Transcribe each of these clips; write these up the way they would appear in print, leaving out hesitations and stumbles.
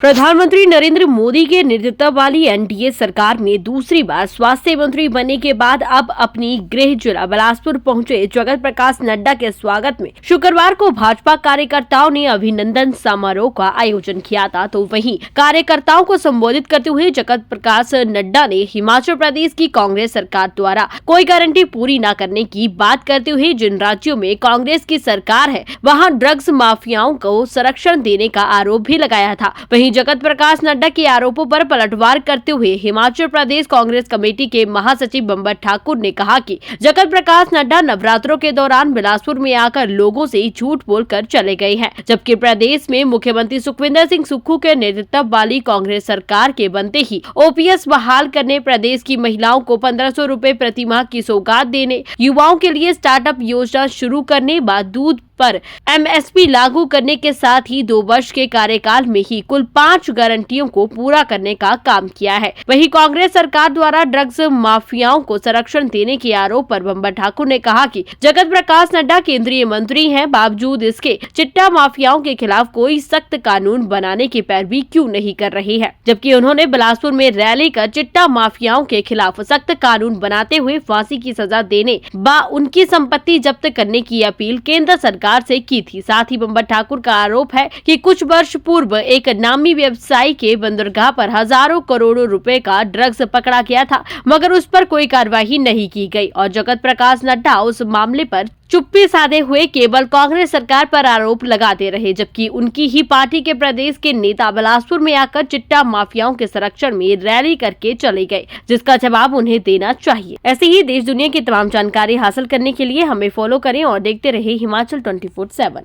प्रधानमंत्री नरेंद्र मोदी के नेतृत्व वाली एनडीए सरकार में दूसरी बार स्वास्थ्य मंत्री बनने के बाद अब अपनी गृह जिला बिलासपुर पहुंचे जगत प्रकाश नड्डा के स्वागत में शुक्रवार को भाजपा कार्यकर्ताओं ने अभिनंदन समारोह का आयोजन किया था। तो वहीं कार्यकर्ताओं को संबोधित करते हुए जगत प्रकाश नड्डा ने हिमाचल प्रदेश की कांग्रेस सरकार द्वारा कोई गारंटी पूरी न करने की बात करते हुए जिन राज्यों में कांग्रेस की सरकार है वहाँ ड्रग्स माफियाओं को संरक्षण देने का आरोप भी लगाया था। वहीं जगत प्रकाश नड्डा के आरोपों पर पलटवार करते हुए हिमाचल प्रदेश कांग्रेस कमेटी के महासचिव बंबर ठाकुर ने कहा कि जगत प्रकाश नड्डा नवरात्रों के दौरान बिलासपुर में आकर लोगों से झूठ बोलकर चले गए हैं, जबकि प्रदेश में मुख्यमंत्री सुखविंदर सिंह सुक्खू के नेतृत्व वाली कांग्रेस सरकार के बनते ही ओपीएस बहाल करने, प्रदेश की महिलाओं को 1500 रुपए प्रति माह की सौगात देने, युवाओं के लिए स्टार्टअप योजना शुरू करने, बाद दूध पर एमएसपी लागू करने के साथ ही 2 वर्ष के कार्यकाल में ही कुल 5 गारंटियों को पूरा करने का काम किया है। वहीं कांग्रेस सरकार द्वारा ड्रग्स माफियाओं को संरक्षण देने के आरोप पर बंबर ठाकुर ने कहा कि जगत प्रकाश नड्डा केंद्रीय मंत्री हैं, बावजूद इसके चिट्टा माफियाओं के खिलाफ कोई सख्त कानून बनाने की पैरवी क्यों नहीं कर रही है, जबकि उन्होंने बिलासपुर में रैली कर चिट्टा माफियाओं के खिलाफ सख्त कानून बनाते हुए फांसी की सजा देने व उनकी संपत्ति जब्त करने की अपील केंद्र सरकार से की थी। साथ ही बंबर ठाकुर का आरोप है कि कुछ वर्ष पूर्व एक नामी व्यवसायी के बंदरगाह पर हजारों करोड़ों रुपए का ड्रग्स पकड़ा गया था, मगर उस पर कोई कार्रवाई नहीं की गई और जगत प्रकाश नड्डा उस मामले पर चुप्पी साधे हुए केवल कांग्रेस सरकार पर आरोप लगाते रहे, जबकि उनकी ही पार्टी के प्रदेश के नेता बिलासपुर में आकर चिट्टा माफियाओं के संरक्षण में रैली करके चले गए, जिसका जवाब उन्हें देना चाहिए। ऐसे ही देश दुनिया की तमाम जानकारी हासिल करने के लिए हमें फॉलो करें और देखते रहे हिमाचल 24/7।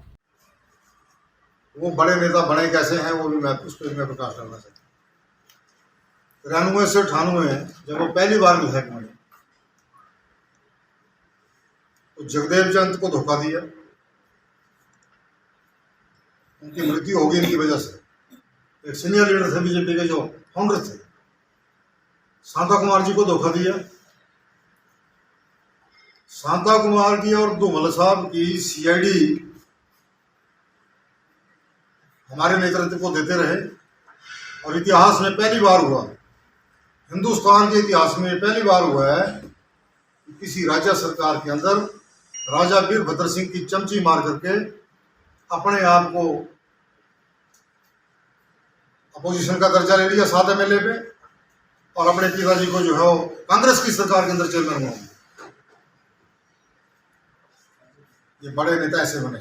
वो बड़े नेता बने कैसे हैं वो भी मैं उस पर मैं प्रकाश डालना चाहता हूँ। 93 से 98 जब वो पहली बार विधायक बने तो जगदेव चंद को धोखा दिया, उनकी मृत्यु होगी इनकी वजह से। एक सीनियर लीडर थे बीजेपी के जो फाउंडर थे, शांता कुमार जी को धोखा दिया। शांता कुमार की और धूमल साहब की सीआईडी हमारे नेतृत्व को देते रहे और इतिहास में पहली बार हुआ, हिंदुस्तान के इतिहास में पहली बार हुआ है कि किसी राज्य सरकार के अंदर राजा वीरभद्र सिंह की चमची मार करके अपने आप को अपोजिशन का दर्जा ले लिया 7 एमएलए पे और अपने पिताजी को जो है वो कांग्रेस की सरकार के अंदर चेयरमैन हुआ। ये बड़े नेता ऐसे बने,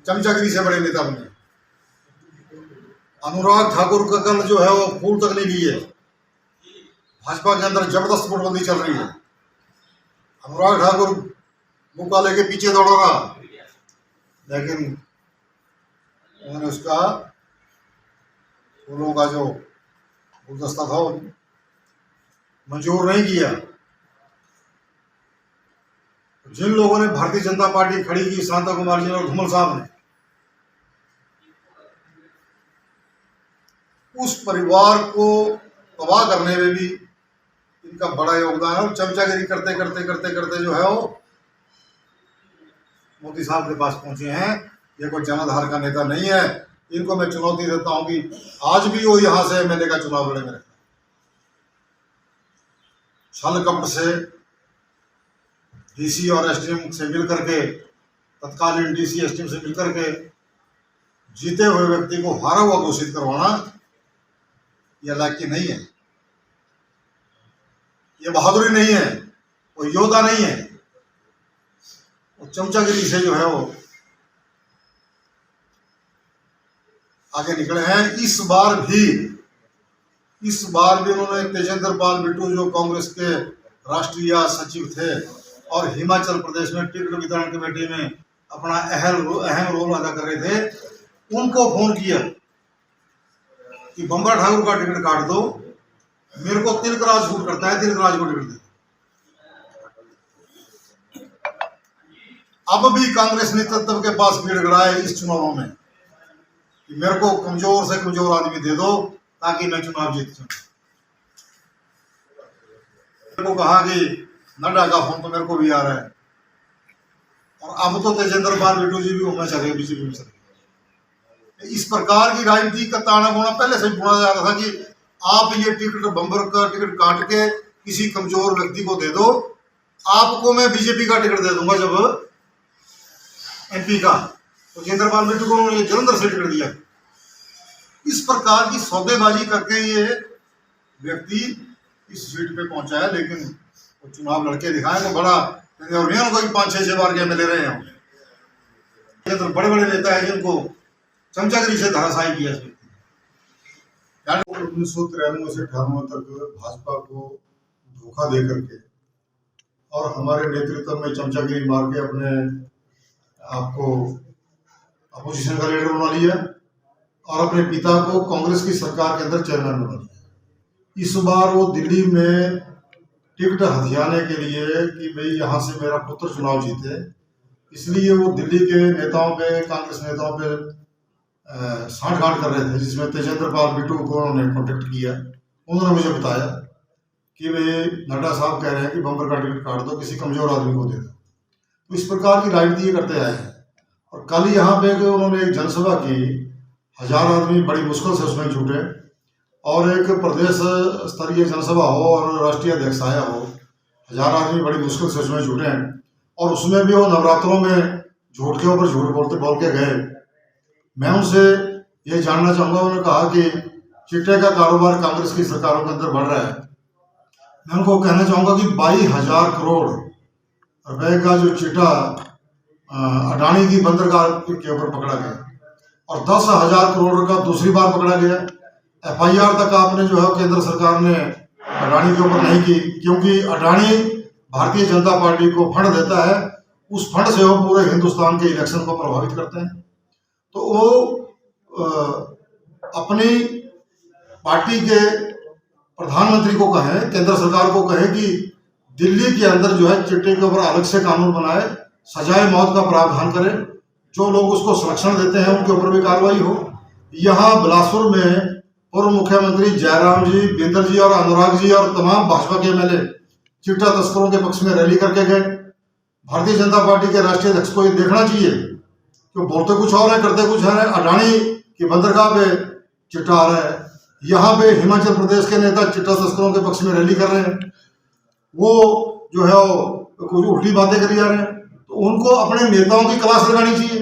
चमचागिरी से बड़े नेता बने। अनुराग ठाकुर का कल जो है वो फूल तक नहीं लिए, भाजपा के अंदर जबरदस्त फुटबंदी चल रही है। अनुराग ठाकुर मुकाले के पीछे दौड़ रहा, लेकिन उन्होंने उसका फूलों का जो गुलदस्ता था वो मंजूर नहीं किया। जिन लोगों ने भारतीय जनता पार्टी खड़ी की, शांता कुमार जी और धूमल साहब ने, उस परिवार को तबाह करने में भी इनका बड़ा योगदान है। और चमचागिरी करते करते करते करते जो है वो मोदी साहब के पास पहुंचे हैं। ये कोई जनाधार का नेता नहीं है, इनको मैं चुनौती देता हूं कि आज भी वो यहां से एमएलए का चुनाव लड़ेंगे। छल कपट से डीसी और एसडीएम से मिल करके, तत्कालीन डीसी एसडीएम से मिल करके जीते हुए व्यक्ति को हारा हुआ घोषित करवाना यह लायक नहीं है, ये बहादुरी नहीं है, वो योद्धा नहीं है। वो चमचागिरी से जो है वो आगे निकले हैं। इस बार भी उन्होंने तेजेंद्र पाल बिट्टू जो कांग्रेस के राष्ट्रीय सचिव थे और हिमाचल प्रदेश में टिकट वितरण कमेटी में अपना अहम रोल अदा कर रहे थे, उनको फोन किया कि बंबर ठाकुर का टिकट काट दो, मेरे को तिलकराज शूट करता है, तिलकराज को टिकट दे। अब भी कांग्रेस नेतृत्व के पास गिड़गिड़ा है इस चुनाव में कि मेरे को कमजोर से कमजोर आदमी दे दो ताकि मैं चुनाव जीत सकूं। मेरे को कहा कि नड्डा का फोन तो मेरे को भी आ रहा है और अब तो तेजेंद्र पाल बिट्टू जी भी होना चाहिए बीजेपी में। इस प्रकार की राजनीति का ताना बाना पहले से बुना जा रहा था कि आप ये टिकट बम्बर का टिकट काट के किसी कमजोर व्यक्ति को दे दो, आपको मैं बीजेपी का टिकट दे दूंगा जब एमपी का। तो जितेंद्रपाल बिट्टू को उन्होंने जलंधर से टिकट दिया। इस प्रकार की सौदेबाजी करके ये व्यक्ति इस सीट पे पहुंचा है, लेकिन वो चुनाव लड़के दिखाए तो बड़ा और नहीं कोई 5-6 बार के मिले रहे हैं। ये तो बड़े बड़े नेता है जिनको चमचागिरी से धराशायी किया। 1993 से 98 तक भाजपा को धोखा दे करके और हमारे नेतृत्व में चमचागिरी मार के अपने आपको अपोजिशन का लीडर बना लिया और अपने पिता को कांग्रेस की सरकार के अंदर चेयरमैन बना लिया। इस बार वो दिल्ली में टिकट हथियाने के लिए कि भाई यहाँ से मेरा पुत्र चुनाव जीते, इसलिए वो दिल्ली के नेताओं पे, कांग्रेस नेताओं पे सांठ-गांठ कर रहे थे, जिसमें तेजेंद्रपाल बिट्टू को उन्होंने कॉन्टेक्ट किया। उन्होंने मुझे बताया कि भाई नड्डा साहब कह रहे हैं कि बम्पर का टिकट काट दो, किसी कमजोर आदमी को दे दो। तो इस प्रकार की राजनीति ये करते आए हैं। और कल यहाँ पे उन्होंने एक जनसभा की, 1000 आदमी बड़ी मुश्किल से उसमें जुटे और एक प्रदेश स्तरीय जनसभा हो और राष्ट्रीय अध्यक्ष आया हो, 1000 आदमी बड़ी मुश्किल से उसमें जुटे हैं और उसमें भी वो नवरात्रों में झूठ के ऊपर झूठ बोल के गए। मैं उनसे ये जानना चाहूँगा, उन्होंने कहा कि चिट्टे का कारोबार कांग्रेस की सरकारों के अंदर बढ़ रहा है। मैं उनको कहना चाहूँगा कि 22,000 करोड़ रुपए का जो चिट्टा अडानी की बंदरगाह के ऊपर पकड़ा गया और 10,000 करोड़ का दूसरी बार पकड़ा गया। FIR तक आपने जो है केंद्र सरकार ने अडानी के ऊपर नहीं की, क्योंकि अडानी भारतीय जनता पार्टी को फंड देता है, उस फंड से वो पूरे हिंदुस्तान के इलेक्शन को प्रभावित करते हैं। तो वो अपनी पार्टी के प्रधानमंत्री को कहें, केंद्र सरकार को कहें कि दिल्ली के अंदर जो है चिट्टे के ऊपर अलग से कानून बनाए, सजाए मौत का प्रावधान करे, जो लोग उसको संरक्षण देते हैं उनके ऊपर भी कार्रवाई हो। यहाँ बिलासपुर में पूर्व मुख्यमंत्री जयराम जी, बिंदर जी और अनुराग जी और तमाम भाजपा के MLA चिट्टा तस्करों के पक्ष में रैली करके गए। भारतीय जनता पार्टी के राष्ट्रीय अध्यक्ष को ये देखना चाहिए कि बोलते कुछ और है, करते कुछ है। अडानी की बंदरगाह पे चिट्टा आ रहा है, यहाँ पे हिमाचल प्रदेश के नेता चिट्टा तस्करों के पक्ष में रैली कर रहे हैं, वो जो है कुछ उल्टी बातें करी जा रहे हैं। तो उनको अपने नेताओं की क्लास लगानी चाहिए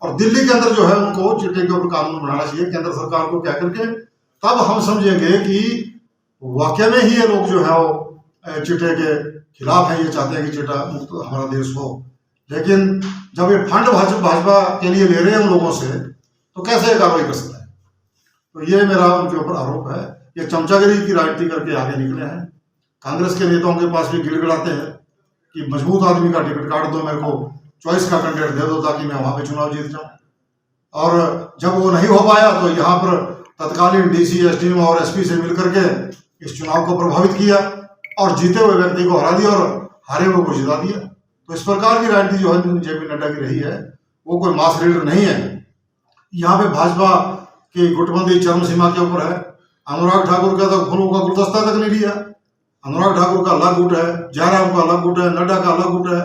और दिल्ली के अंदर जो है उनको चिट्टे के ऊपर कानून बनाना चाहिए केंद्र सरकार को कह करके। तब हम समझेंगे कि वाकई में ही ये लोग जो है वो चिट्टे के खिलाफ है, ये चाहते हैं कि चिट्टा मुक्त हमारा देश हो। लेकिन जब ये फंड भाजपा के लिए ले रहे हैं उन लोगों से, तो कैसे ये कार्रवाई कर सकते हैं? तो ये मेरा उनके ऊपर आरोप है। ये चमचागिरी की राजनीति करके आगे निकले हैं। कांग्रेस के नेताओं के पास भी गिड़गिड़ाते हैं कि मजबूत आदमी का टिकट काट दो, मेरे को चॉइस का कैंडिडेट दे दो ताकि मैं वहां पे चुनाव जीत जाऊं। और जब वो नहीं हो पाया तो यहाँ पर तत्कालीन DC, SDM और SP से मिलकर के इस चुनाव को प्रभावित किया और जीते हुए व्यक्ति को हरा दिया और हारे हुए को जिता दिया। तो इस प्रकार की राजनीति जो है JP नड्डा की रही है, वो कोई मास लीडर नहीं है। यहाँ पे भाजपा की गुटबंदी चरम सीमा के ऊपर है। अनुराग ठाकुर का तो फूलों का गुलदस्ता तक नहीं लिया। अनुराग ठाकुर का अलग गुट है, जयराम का अलग गुट है, नड्डा का अलग गुट है,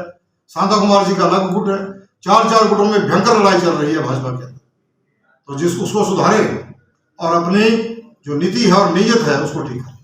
शांता कुमार जी का अलग गुट है। 4 गुटों में भयंकर लड़ाई चल रही है भाजपा के अंदर। तो उसको सुधारे और अपनी जो नीति है और नीयत है उसको ठीक करे।